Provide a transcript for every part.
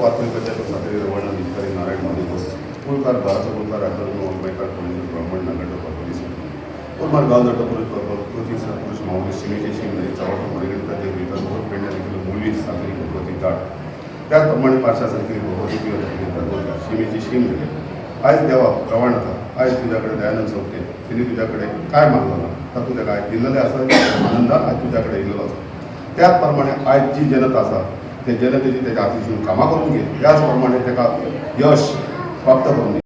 बातमीपत्र साखळी रवाना अधिकारी नारायण महादेव मुळकार गावाचा मुळकार मेकार ब्राह्मण नागड पोलीस उर्मार गाव दटपुरुष प्रकृती सत्पुरुष माऊली सीमेचे शिमले चव्हाण परिगणित विकास पेंड्या देखील मुली साखरी भगवती ताट त्याचप्रमाणे पार्शासारखी भगवती सीमेची शीम दिली आज देवा प्रवाणता आज तुझ्याकडे दयानंद सोबते तिने तुझ्याकडे काय मागलं तर तुझ्या काय दिलेले असं आनंदात आज तुझ्याकडे दिलेलं असतं त्याचप्रमाणे आज जी जनता असा त्या जनतेची त्याच्या हातीतून कामा करून घे त्याचप्रमाणे त्याला यश प्राप्त करून घे.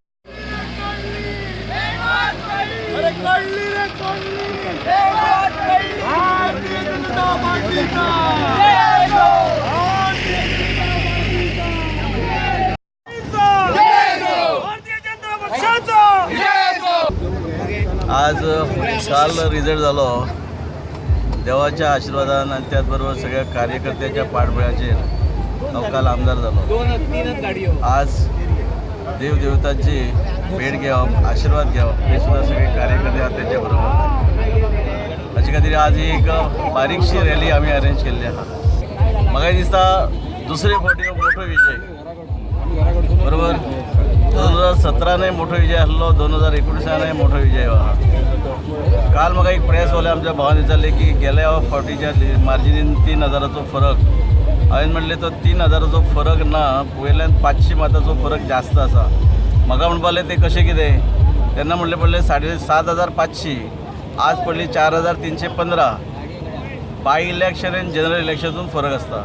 आज काल रिझल्ट झालो देवाच्या आशीर्वादान आणि त्याचबरोबर सगळ्या कार्यकर्त्याच्या पाठबळाचेर काल आमदार झालो. आज देवदेवतांची भेट घेवप आशीर्वाद घेवप हे सुद्धा सगळे कार्यकर्ते आहेत त्याच्या बरोबर अशें खातीर आज एक बारीकशी रॅली आमी अरेंज केल्ली आहा. म्हाका दिसता दुसरे फावटी मोठो विजय बरोबर 2017 मोठो विजय आसलो 2019 मोठो विजय आहा. काल म्हाका एक प्रेसवाले आमच्या भावान विचारले की गेल्या फावटीच्या मार्जिनीन 3000चो फरक हांवें म्हणलें तो 3000चो फरक ना पयल्यान 500 मतांचो फरक जास्त आसा. म्हाका म्हणपालें ते कशें कितें तेन्ना म्हणलें पडलें 7500 आज पडली 4315. बाय इलेक्शन आनी जनरल इलेक्शनातून फरक आसता.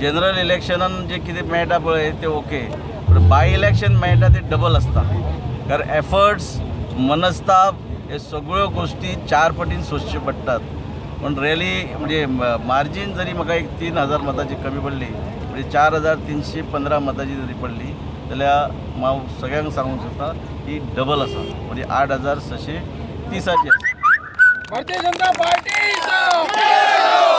जनरल इलेक्शनान जे कितें मेळटा पळय ते ओके पण बाय इलेक्शन मेळटा ते डबल आसता कारण एफर्ट्स मनस्ताप हे सगळ्यो गोष्टी 4 पटीन सोंसच्यो पडटात. पण रॅली म्हणजे मार्जीन जरी म्हाका एक 3000 मतांची कमी पडली म्हणजे 4315 मतांची जरी पडली जाल्यार हांव सगळ्यांक सांगूंक सोदता ही डबल आसा म्हणजे 8630 भारतीय जनता पार्टी